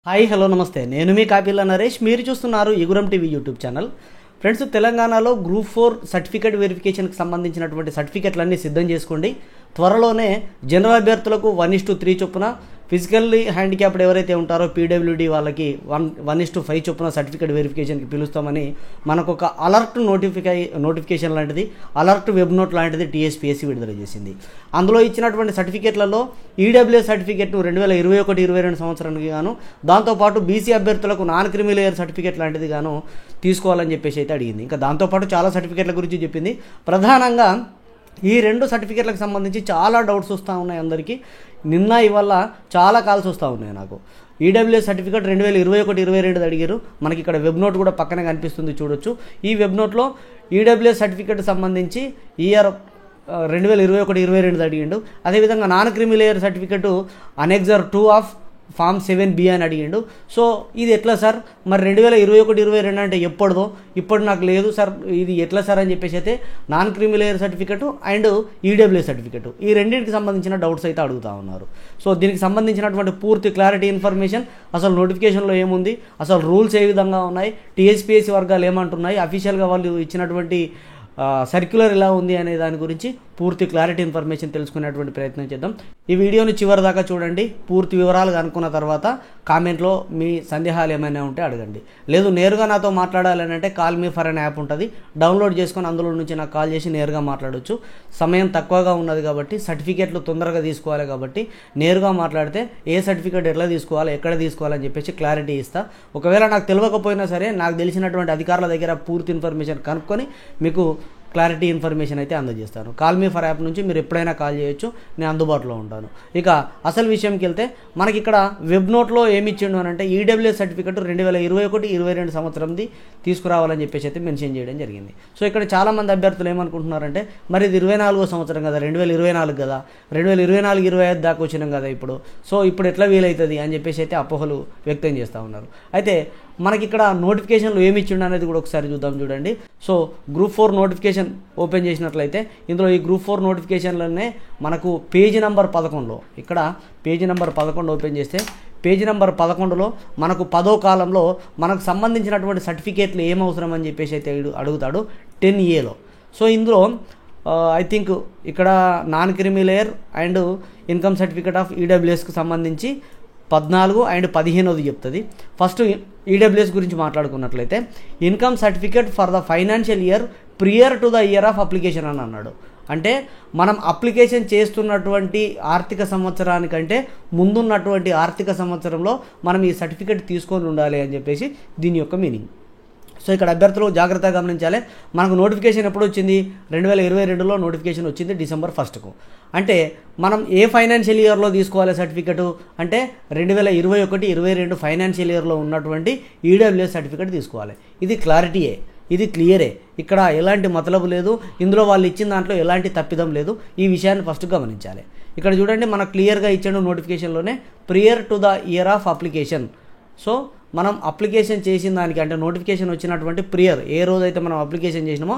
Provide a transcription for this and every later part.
Hi hello నమస్తే నేను మీ కాపిల్ల నరేష్ మీరు చూస్తున్నారు Iguram TV YouTube channel friends తెలంగాణలో గ్రూప్ 4 సర్టిఫికేట్ వెరిఫికేషన్కి సంబంధించినటువంటి సర్టిఫికేట్లన్నీ సిద్ధం చేసుకోండి త్వరలోనే జనరల్ అభ్యర్థులకు 1:3 చొప్పున ఫిజికల్లీ హ్యాండిక్యాప్డ్ ఎవరైతే ఉంటారో పీడబ్ల్యూడీ వాళ్ళకి 1:5 చొప్పున సర్టిఫికేట్ వెరిఫికేషన్కి పిలుస్తామని మనకు ఒక అలర్ట్ నోటిఫికేషన్ లాంటిది అలర్ట్ వెబ్ నోట్ లాంటిది టీఎస్పీఎస్సీ విడుదల చేసింది. అందులో ఇచ్చినటువంటి సర్టిఫికేట్లలో ఈడబ్ల్యూఎస్ సర్టిఫికేట్ను 2021-22 సంవత్సరానికి గాను దాంతోపాటు బీసీ అభ్యర్థులకు నాన్ క్రిమి లేయర్ సర్టిఫికేట్ లాంటిది గాను తీసుకోవాలని చెప్పేసి అయితే అడిగింది. ఇంకా దాంతోపాటు చాలా సర్టిఫికేట్ల గురించి చెప్పింది. ప్రధానంగా ఈ 2 సర్టిఫికేట్లకు సంబంధించి చాలా డౌట్స్ వస్తూ ఉన్నాయి అందరికీ. నిన్న ఇవాళ చాలా కాల్స్ వస్తూ ఉన్నాయి నాకు. ఈడబ్ల్యూఎస్ సర్టిఫికేట్ 2021-22 అడిగారు. మనకి ఇక్కడ వెబ్ నోట్ కూడా పక్కనే కనిపిస్తుంది చూడొచ్చు. ఈ వెబ్ నోట్లో ఈడబ్ల్యూఎస్ సర్టిఫికేట్ సంబంధించి ఇయర్ 2021-22 అడిగిండు. అదేవిధంగా non creamy layer certificate annexure 2 of form 7B అని అడిగిండు. సో ఇది ఎట్లా సార్, మరి 2021-22 అంటే ఎప్పటిదో, ఇప్పుడు నాకు లేదు సార్, ఇది ఎట్లా సార్ అని చెప్పేసి అయితే non creamy layer certificate and EWS certificate ఈ రెండింటికి సంబంధించిన డౌట్స్ అయితే అడుగుతూ ఉన్నారు. సో దీనికి సంబంధించినటువంటి పూర్తి క్లారిటీ ఇన్ఫర్మేషన్, అసలు నోటిఫికేషన్లో ఏముంది, అసలు రూల్స్ ఏ విధంగా ఉన్నాయి, టీఎస్పీఎస్సీ వర్గాలు ఏమంటున్నాయి, అఫీషియల్గా వాళ్ళు ఇచ్చినటువంటి సర్క్యులర్ ఎలా ఉంది అనే దాని గురించి పూర్తి క్లారిటీ ఇన్ఫర్మేషన్ తెలుసుకునేటువంటి ప్రయత్నం చేద్దాం. ఈ వీడియోని చివరి దాకా చూడండి. పూర్తి వివరాలు కనుక్కున్న తర్వాత కామెంట్లో మీ సందేహాలు ఏమైనా ఉంటే అడగండి. లేదు నేరుగా నాతో మాట్లాడాలని అంటే call me for an app ఉంటుంది, డౌన్లోడ్ చేసుకొని అందులో నుంచి నాకు కాల్ చేసి నేరుగా మాట్లాడవచ్చు. సమయం తక్కువగా ఉన్నది కాబట్టి సర్టిఫికేట్లు తొందరగా తీసుకోవాలి కాబట్టి నేరుగా మాట్లాడితే ఏ సర్టిఫికేట్ ఎట్లా తీసుకోవాలి, ఎక్కడ తీసుకోవాలని చెప్పేసి క్లారిటీ ఇస్తా. ఒకవేళ నాకు తెలియకపోయినా సరే నాకు తెలిసినటువంటి అధికారుల దగ్గర పూర్తి ఇన్ఫర్మేషన్ కనుక్కొని మీకు క్లారిటీ ఇన్ఫర్మేషన్ అయితే అందజేస్తాను. కాల్ మీ ఫర్ యాప్ నుంచి మీరు ఎప్పుడైనా కాల్ చేయొచ్చు, నేను అందుబాటులో ఉంటాను. ఇక అసలు విషయంకి వెళ్తే మనకి ఇక్కడ వెబ్ నోట్లో ఏమి ఇచ్చిండు అని అంటే ఈడబ్ల్యూఎస్ సర్టిఫికేట్ 2021-22 సంవత్సరంది తీసుకురావాలని చెప్పేసి అయితే మెన్షన్ చేయడం జరిగింది. సో ఇక్కడ చాలామంది అభ్యర్థులు ఏమనుకుంటున్నారంటే మరి ఇది 24వ సంవత్సరం కదా, 2024 కదా, 2024-25 దాకా వచ్చినాం కదా ఇప్పుడు, సో ఇప్పుడు ఎట్లా వీలవుతుంది అని చెప్పేసి అయితే అపోహలు వ్యక్తం చేస్తూ ఉన్నారు. అయితే మనకి ఇక్కడ నోటిఫికేషన్లు ఏమి ఇచ్చిండు అనేది కూడా ఒకసారి చూద్దాం. చూడండి. సో గ్రూప్ 4 నోటిఫికేషన్ ఓపెన్ చేసినట్లయితే ఇందులో ఈ గ్రూప్ 4 నోటిఫికేషన్లోనే మనకు పేజీ నెంబర్ 11లో ఇక్కడ పేజీ నెంబర్ 11 ఓపెన్ చేస్తే పేజీ నెంబర్ 11లో మనకు 10వ కాలంలో మనకు సంబంధించినటువంటి సర్టిఫికేట్లు ఏమవసరం అని చెప్పేసి అయితే అడుగుతాడు 10A. సో ఇందులో ఐ థింక్ ఇక్కడ non creamy layer and income certificate of ఈడబ్ల్యూఎస్కి సంబంధించి 14 అండ్ 15 చెప్తుంది. ఫస్ట్ ఈడబ్ల్యూఎస్ గురించి మాట్లాడుకున్నట్లయితే income certificate for the financial year prior to the year of application అని అన్నాడు. అంటే మనం అప్లికేషన్ చేస్తున్నటువంటి ఆర్థిక సంవత్సరానికంటే ముందున్నటువంటి ఆర్థిక సంవత్సరంలో మనం ఈ సర్టిఫికేట్ తీసుకొని ఉండాలి అని చెప్పేసి దీని యొక్క మీనింగ్. సో ఇక్కడ అభ్యర్థులు జాగ్రత్తగా గమనించాలి. మనకు నోటిఫికేషన్ ఎప్పుడు వచ్చింది, 2022లో నోటిఫికేషన్ వచ్చింది December 1కు. అంటే మనం ఏ ఫైనాన్షియల్ ఇయర్లో తీసుకోవాలి సర్టిఫికేటు అంటే 2021-22 ఫైనాన్షియల్ ఇయర్లో ఉన్నటువంటి ఈడబ్ల్యూఎస్ సర్టిఫికేట్ తీసుకోవాలి. ఇది క్లారిటీయే, ఇది క్లియరే, ఇక్కడ ఎలాంటి మతలబు లేదు, ఇందులో వాళ్ళు ఇచ్చిన దాంట్లో ఎలాంటి తప్పిదం లేదు. ఈ విషయాన్ని ఫస్ట్ గమనించాలి. ఇక్కడ చూడండి మనకు క్లియర్గా ఇచ్చాడు నోటిఫికేషన్లోనే prior to the year of application. So మనం అప్లికేషన్ చేసిన దానికి అంటే నోటిఫికేషన్ వచ్చినటువంటి ప్రియర్ ఏ రోజైతే మనం అప్లికేషన్ చేసినామో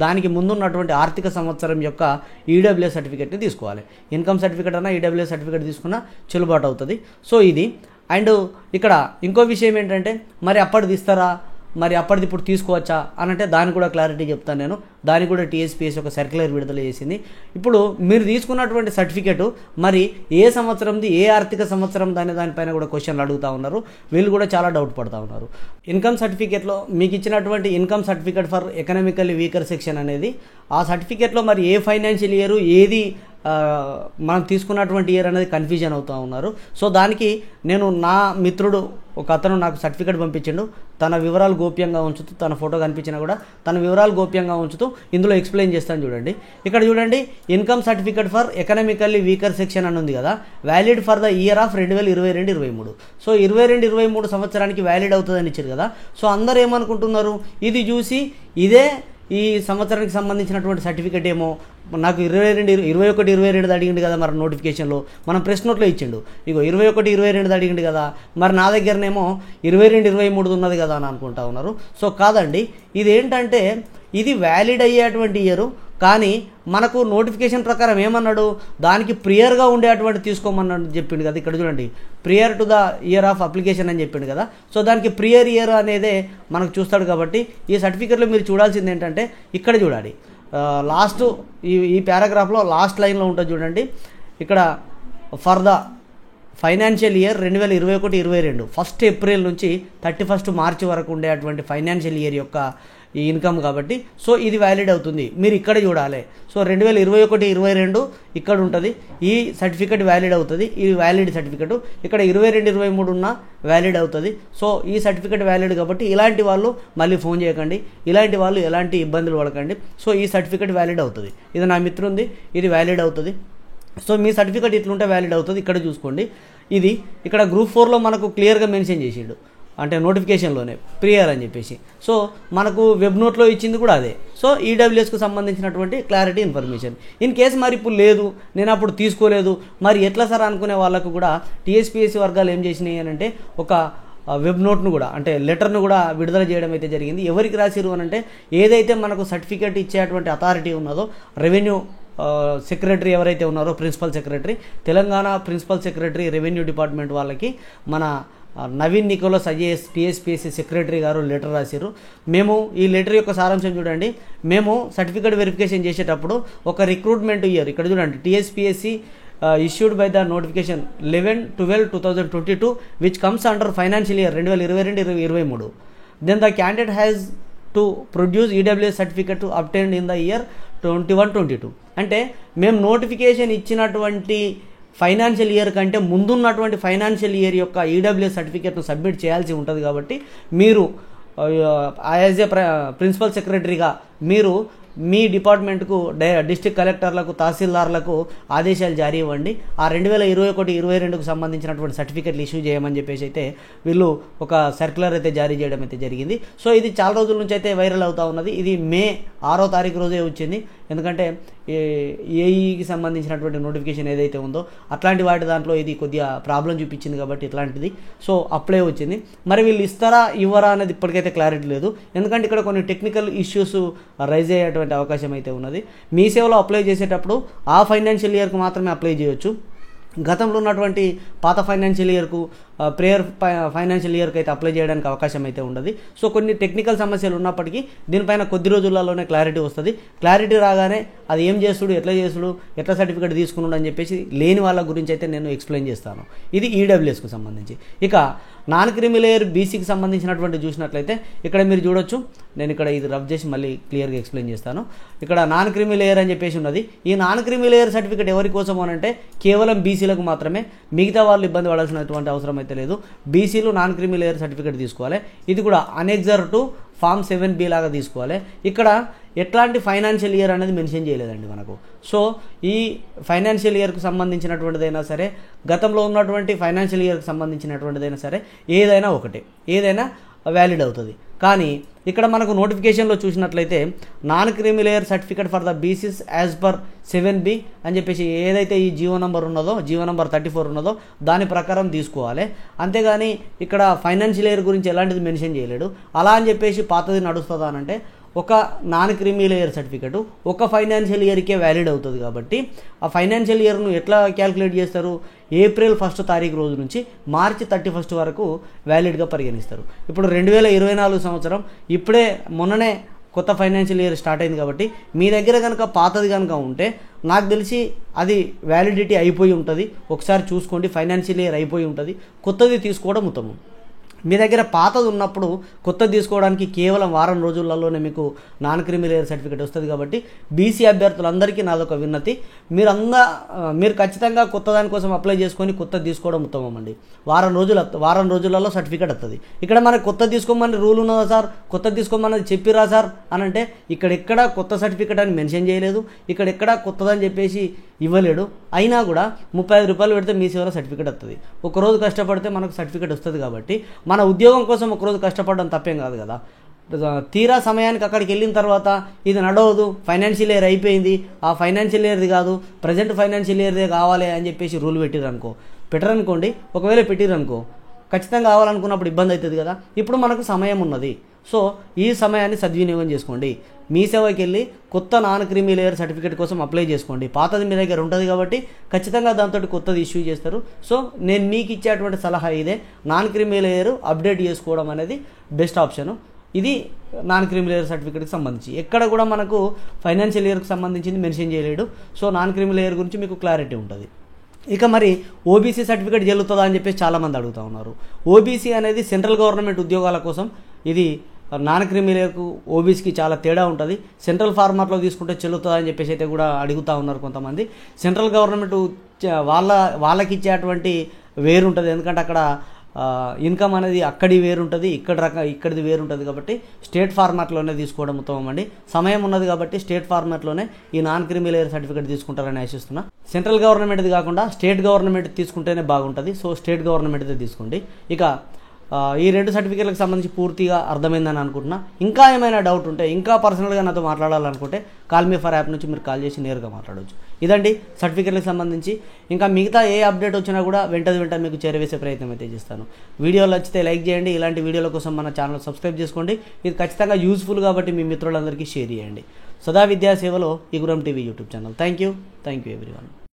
దానికి ముందున్నటువంటి ఆర్థిక సంవత్సరం యొక్క ఈడబ్ల్యూఎస్ సర్టిఫికేట్ని తీసుకోవాలి. ఇన్కమ్ సర్టిఫికేట్ అన్నా ఈడబ్ల్యూఎస్ సర్టిఫికేట్ తీసుకున్నా చెల్లుబాటు అవుతుంది. సో ఇది. అండ్ ఇక్కడ ఇంకో విషయం ఏంటంటే మరి అప్పటిది ఇస్తారా, మరి అప్పటిది ఇప్పుడు తీసుకోవచ్చా అని అంటే దానికి కూడా క్లారిటీ చెప్తాను నేను. దానికి కూడా టీఎస్పీఎస్సీ ఒక సర్క్యులర్ విడుదల చేసింది. ఇప్పుడు మీరు తీసుకున్నటువంటి సర్టిఫికేటు మరి ఏ సంవత్సరంది, ఏ ఆర్థిక సంవత్సరం దానిపైన కూడా క్వశ్చన్లు అడుగుతూ ఉన్నారు. వీళ్ళు కూడా చాలా డౌట్ పడుతూ ఉన్నారు. ఇన్కమ్ సర్టిఫికేట్లో మీకు ఇచ్చినటువంటి income certificate for economically weaker section అనేది ఆ సర్టిఫికేట్లో మరి ఏ ఫైనాన్షియల్ ఇయర్ ఏది మనం తీసుకున్నటువంటి ఇయర్ అనేది కన్ఫ్యూజన్ అవుతూ ఉన్నారు. సో దానికి నేను నా మిత్రుడు ఒక అతను నాకు సర్టిఫికేట్ పంపించిండు. తన వివరాలు గోప్యంగా ఉంచుతూ, తన ఫోటో కనిపించినా కూడా తన వివరాలు గోప్యంగా ఉంచుతూ ఇందులో ఎక్స్ప్లెయిన్ చేస్తాను. చూడండి. ఇక్కడ చూడండి income certificate for economically weaker section అని ఉంది కదా, valid for the year of 2022-23. So 22-23 సంవత్సరానికి వ్యాలిడ్ అవుతుందని ఇచ్చారు కదా. సో అందరూ ఏమనుకుంటున్నారు, ఇది చూసి ఇదే ఈ సంవత్సరానికి సంబంధించినటువంటి సర్టిఫికేట్ ఏమో నాకు 21-22 అడిగిండు కదా మరి నోటిఫికేషన్లో, మనం ప్రెస్ నోట్లో ఇచ్చిండు ఇగో 21-22 అడిగిండు కదా, మరి నా దగ్గరనేమో 22-23 ఉన్నది కదా అని అనుకుంటా ఉన్నారు. సో కాదండి, ఇది ఏంటంటే ఇది వ్యాలిడ్ అయ్యేటువంటి ఇయర్, కానీ మనకు నోటిఫికేషన్ ప్రకారం ఏమన్నాడు, దానికి ప్రియర్గా ఉండేటువంటి తీసుకోమన్నాడు చెప్పిండు కదా. ఇక్కడ చూడండి, prior to the year of application అని చెప్పిండు కదా. సో దానికి ప్రియర్ ఇయర్ అనేదే మనకు చూస్తాడు కాబట్టి ఈ సర్టిఫికెట్లో మీరు చూడాల్సింది ఏంటంటే ఇక్కడ చూడాలి, లాస్ట్ ఈ పారాగ్రాఫ్లో లాస్ట్ లైన్లో ఉంటుంది చూడండి. ఇక్కడ for the financial year 2021-22 1 April నుంచి 31 మార్చి వరకు ఉండేటువంటి ఫైనాన్షియల్ ఇయర్ యొక్క ఈ ఇన్కమ్ కాబట్టి సో ఇది వ్యాలిడ్ అవుతుంది. మీరు ఇక్కడ చూడాలి. సో 2021-22 ఇక్కడ ఉంటుంది, ఈ సర్టిఫికెట్ వ్యాలిడ్ అవుతుంది, ఇది వ్యాలిడ్ సర్టిఫికెట్. ఇక్కడ 22-23 ఉన్న వ్యాలిడ్ అవుతుంది. సో ఈ సర్టిఫికెట్ వ్యాలిడ్ కాబట్టి ఇలాంటి వాళ్ళు మళ్ళీ ఫోన్ చేయకండి, ఇలాంటి వాళ్ళు ఎలాంటి ఇబ్బందులు పడకండి. సో ఈ సర్టిఫికెట్ వ్యాలిడ్ అవుతుంది. ఇది నా మిత్రుంది, ఇది వ్యాలిడ్ అవుతుంది. సో మీ సర్టిఫికెట్ ఇట్లుంటే వ్యాలిడ్ అవుతుంది. ఇక్కడ చూసుకోండి, ఇది ఇక్కడ గ్రూప్ 4లో మనకు క్లియర్గా మెన్షన్ చేసిండు, అంటే నోటిఫికేషన్లోనే ప్రియర్ అని చెప్పేసి. సో మనకు వెబ్ నోట్లో ఇచ్చింది కూడా అదే. సో ఈడబ్ల్యూఎస్కు సంబంధించినటువంటి క్లారిటీ ఇన్ఫర్మేషన్. ఇన్ కేసు మరి ఇప్పుడు లేదు, నేను అప్పుడు తీసుకోలేదు, మరి ఎట్లా సార్ అనుకునే వాళ్ళకు కూడా టీఎస్పీఎస్సీ వర్గాలు ఏం చేసినాయి అని అంటే ఒక వెబ్ నోట్ను కూడా అంటే లెటర్ను కూడా విడుదల చేయడం అయితే జరిగింది. ఎవరికి రాసిరు అని అంటే ఏదైతే మనకు సర్టిఫికేట్ ఇచ్చేటువంటి అథారిటీ ఉన్నదో రెవెన్యూ సెక్రటరీ ఎవరైతే ఉన్నారో principal secretary, Telangana principal secretary revenue department వాళ్ళకి మన Naveen Nicholas IAS TSPSC secretary గారు లెటర్ రాశారు. మేము ఈ లెటర్ యొక్క సారాంశం చూడండి, మేము సర్టిఫికేట్ వెరిఫికేషన్ చేసేటప్పుడు ఒక రిక్రూట్మెంట్ ఇయర్ ఇక్కడ చూడండి, TSPSC issued by the notification 11/12/2022 which comes under financial year 2022-23. Then the candidate has to produce EWS certificate obtained in the year 21-22. అంటే మేము నోటిఫికేషన్ ఇచ్చినటువంటి ఫైనాన్షియల్ ఇయర్ కంటే ముందున్నటువంటి ఫైనాన్షియల్ ఇయర్ యొక్క ఈడబ్ల్యూఎస్ సర్టిఫికేట్ను సబ్మిట్ చేయాల్సి ఉంటుంది. కాబట్టి మీరు యాజ్ ఏ ప్రిన్సిపల్ సెక్రటరీగా మీరు మీ డిపార్ట్మెంట్కు డిస్ట్రిక్ట్ కలెక్టర్లకు తహసీల్దార్లకు ఆదేశాలు జారీ ఇవ్వండి. ఆ 2021-22కు సంబంధించినటువంటి సర్టిఫికెట్లు ఇష్యూ చేయమని చెప్పేసి అయితే వీళ్ళు ఒక సర్క్యులర్ అయితే జారీ చేయడం అయితే జరిగింది. సో ఇది చాలా రోజుల నుంచి అయితే వైరల్ అవుతూ ఉన్నది. ఇది మే 6వ తారీఖు రోజే వచ్చింది. ఎందుకంటే ఏఈకి సంబంధించినటువంటి నోటిఫికేషన్ ఏదైతే ఉందో అట్లాంటి వాటి దాంట్లో ఇది కొద్దిగా ప్రాబ్లం చూపించింది కాబట్టి ఇట్లాంటిది సో అప్లై వచ్చింది. మరి వీళ్ళు ఇస్తారా ఇవ్వరా అనేది ఇప్పటికైతే క్లారిటీ లేదు. ఎందుకంటే ఇక్కడ కొన్ని టెక్నికల్ ఇష్యూస్ రైజ్ అయ్యేటువంటి అవకాశం అయితే ఉన్నది. మీ సేవలో అప్లై చేసేటప్పుడు ఆ ఫైనాన్షియల్ ఇయర్కు మాత్రమే అప్లై చేయొచ్చు. గతంలో ఉన్నటువంటి పాత ఫైనాన్షియల్ ఇయర్కు ప్రేయర్ ఫైనాన్షియల్ ఇయర్కి అయితే అప్లై చేయడానికి అవకాశం అయితే ఉండదు. సో కొన్ని టెక్నికల్ సమస్యలు ఉన్నప్పటికీ దీనిపైన కొద్ది రోజులలోనే క్లారిటీ వస్తుంది. క్లారిటీ రాగానే అది ఏం చేస్తుడు, ఎట్లా సర్టిఫికేట్ తీసుకున్నాడు అని చెప్పేసి లేని వాళ్ళ గురించి అయితే నేను ఎక్స్ప్లెయిన్ చేస్తాను. ఇది ఈడబ్ల్యూఎస్కు సంబంధించి. ఇక నాన్ క్రిమి లేయర్ బీసీకి సంబంధించినటువంటి చూసినట్లయితే ఇక్కడ మీరు చూడొచ్చు, నేను ఇక్కడ ఇది రబ్ చేసి మళ్ళీ క్లియర్గా ఎక్స్ప్లెయిన్ చేస్తాను. ఇక్కడ నాన్ క్రిమి లేయర్ అని చెప్పేసి ఉన్నది. ఈ నాన్ క్రిమి లేయర్ సర్టిఫికేట్ ఎవరి కోసం అని అంటే కేవలం బీసీలకు మాత్రమే, మిగతా వాళ్ళు ఇబ్బంది పడాల్సినటువంటి అవసరం అయితే లేదు. బీసీలు నాన్ క్రిమి లేయర్ సర్టిఫికేట్ తీసుకోవాలి. ఇది కూడా అనెక్సర్ టు ఫామ్ 7B లాగా తీసుకోవాలి. ఇక్కడ ఎట్లాంటి ఫైనాన్షియల్ ఇయర్ అనేది మెన్షన్ చేయలేదండి మనకు. సో ఈ ఫైనాన్షియల్ ఇయర్కు సంబంధించినటువంటిదైనా సరే, గతంలో ఉన్నటువంటి ఫైనాన్షియల్ ఇయర్కి సంబంధించినటువంటిదైనా సరే, ఏదైనా ఒకటే, ఏదైనా వ్యాలిడ్ అవుతుంది. కానీ ఇక్కడ మనకు నోటిఫికేషన్లో చూసినట్లయితే non creamy layer certificate for the BCs as per 7B అని చెప్పేసి ఏదైతే ఈ జీవో నంబర్ ఉన్నదో, జీవో నంబర్ 34 ఉన్నదో దాని ప్రకారం తీసుకోవాలి. అంతేగాని ఇక్కడ ఫైనాన్షియల్ ఇయర్ గురించి ఎలాంటిది మెన్షన్ చేయలేడు. అలా అని చెప్పేసి పాతది నడుస్తుందా అంటే ఒక నాన్ క్రిమి లేయర్ సర్టిఫికేట్ ఒక ఫైనాన్షియల్ ఇయర్కే వ్యాలిడ్ అవుతుంది. కాబట్టి ఆ ఫైనాన్షియల్ ఇయర్ను ఎట్లా క్యాలిక్యులేట్ చేస్తారు, ఏప్రిల్ 1 తారీఖు రోజు నుంచి మార్చి 31 వరకు వ్యాలిడ్గా పరిగణిస్తారు. ఇప్పుడు 2024 సంవత్సరం ఇప్పుడే మొన్ననే కొత్త ఫైనాన్షియల్ ఇయర్ స్టార్ట్ అయింది. కాబట్టి మీ దగ్గర కనుక పాతది కనుక ఉంటే నాకు తెలిసి అది వ్యాలిడిటీ అయిపోయి ఉంటుంది. ఒకసారి చూసుకోండి, ఫైనాన్షియల్ ఇయర్ అయిపోయి ఉంటుంది. కొత్తది తీసుకోవడం ఉత్తమం. మీ దగ్గర పాతది ఉన్నప్పుడు కొత్తది తీసుకోవడానికి కేవలం వారం రోజులలోనే మీకు నాన్ క్రిమి లేయర్ సర్టిఫికేట్ వస్తుంది. కాబట్టి బీసీ అభ్యర్థులందరికీ నాదొక విన్నతి, మీరు ఖచ్చితంగా కొత్త దానికోసం అప్లై చేసుకొని కొత్తది తీసుకోవడం ఉత్తమం అండి. వారం రోజులలో సర్టిఫికేట్ వస్తుంది. ఇక్కడ మనకు కొత్తది తీసుకోమని రూల్ ఉన్నదా సార్, కొత్తది తీసుకోమని చెప్పిరా సార్ అని అంటే ఇక్కడెక్కడ కొత్త సర్టిఫికేట్ అని మెన్షన్ చేయలేదు, ఇక్కడెక్కడ కొత్తదని చెప్పేసి ఇవ్వలేడు. అయినా కూడా 35 రూపాయలు పెడితే మీ సేవలో సర్టిఫికేట్ వస్తుంది. ఒకరోజు కష్టపడితే మనకు సర్టిఫికేట్ వస్తుంది. కాబట్టి మన ఉద్యోగం కోసం ఒకరోజు కష్టపడడం తప్పేం కాదు కదా. తీరా సమయానికి అక్కడికి వెళ్ళిన తర్వాత ఇది నడవదు, ఫైనాన్షియల్ ఇయర్ అయిపోయింది, ఆ ఫైనాన్షియల్ ఇయర్ది కాదు ప్రజెంట్ ఫైనాన్షియల్ ఇయర్దే కావాలి అని చెప్పేసి రూల్ పెట్టరనుకోండి. ఒకవేళ పెట్టిరనుకో ఖచ్చితంగా కావాలనుకున్నప్పుడు ఇబ్బంది అవుతుంది కదా. ఇప్పుడు మనకు సమయం ఉన్నది, సో ఈ సమయాన్ని సద్వినియోగం చేసుకోండి. మీ సేవకి వెళ్ళి కొత్త నాన్ క్రీమీ లేయర్ సర్టిఫికేట్ కోసం అప్లై చేసుకోండి. పాతది మీ దగ్గర ఉంటుంది కాబట్టి ఖచ్చితంగా దాంతో కొత్తది ఇష్యూ చేస్తారు. సో నేను మీకు ఇచ్చేటువంటి సలహా ఇదే, నాన్ క్రీమీ లేయర్ అప్డేట్ చేసుకోవడం అనేది బెస్ట్ ఆప్షను. ఇది నాన్ క్రీమీ లేయర్ సర్టిఫికేట్కి సంబంధించి ఎక్కడ కూడా మనకు ఫైనాన్షియల్ ఇయర్కి సంబంధించింది మెన్షన్ చేయలేడు. సో నాన్ క్రీమీ లేయర్ గురించి మీకు క్లారిటీ ఉంటుంది. ఇక మరి ఓబీసీ సర్టిఫికేట్ చెల్లుతుందా అని చెప్పేసి చాలామంది అడుగుతూ ఉన్నారు. ఓబీసీ అనేది సెంట్రల్ గవర్నమెంట్ ఉద్యోగాల కోసం, ఇది నాన్ క్రీమీ లేయర్కు ఓబీసీకి చాలా తేడా ఉంటుంది. సెంట్రల్ ఫార్మాట్లో తీసుకుంటే చెల్లుతుందా అని చెప్పేసి అయితే కూడా అడుగుతూ ఉన్నారు కొంతమంది. సెంట్రల్ గవర్నమెంట్ వాళ్ళకి ఇచ్చేటువంటి వేరు ఉంటుంది, ఎందుకంటే అక్కడ ఇన్కమ్ అనేది అక్కడి వేరుంటుంది, ఇక్కడిది వేరుంటుంది. కాబట్టి స్టేట్ ఫార్మాట్లోనే తీసుకోవడం ఉత్తమం అండి. సమయం ఉన్నది కాబట్టి స్టేట్ ఫార్మాట్లోనే ఈ నాన్ క్రీమీ లేయర్ సర్టిఫికేట్ తీసుకుంటారని ఆశిస్తున్నా. సెంట్రల్ గవర్నమెంట్ది కాకుండా స్టేట్ గవర్నమెంట్ తీసుకుంటేనే బాగుంటుంది. సో స్టేట్ గవర్నమెంట్దే తీసుకోండి. ఇక ఈ 2 సర్టిఫికేట్లకు సంబంధించి పూర్తిగా అర్థమైందని అనుకుంటున్నా. ఇంకా ఏమైనా డౌట్ ఉంటే, ఇంకా పర్సనల్గా నాతో మాట్లాడాలనుకుంటే కాల్ మీ ఫర్ యాప్ నుంచి మీరు కాల్ చేసి నేరుగా మాట్లాడవచ్చు. ఇదండి సర్టిఫికేట్లకు సంబంధించి. ఇంకా మిగతా ఏ అప్డేట్ వచ్చినా కూడా వెంటనే మీకు చేరవేసే ప్రయత్నం అయితే చేస్తాను. వీడియోలు నచ్చితే లైక్ చేయండి. ఇలాంటి వీడియోల కోసం మన ఛానల్ సబ్స్క్రైబ్ చేసుకోండి. ఇది ఖచ్చితంగా యూస్ఫుల్ కాబట్టి మీ మిత్రులందరికీ షేర్ చేయండి. సదా విద్యా సేవలో Iguram TV YouTube channel. Thank you everyone.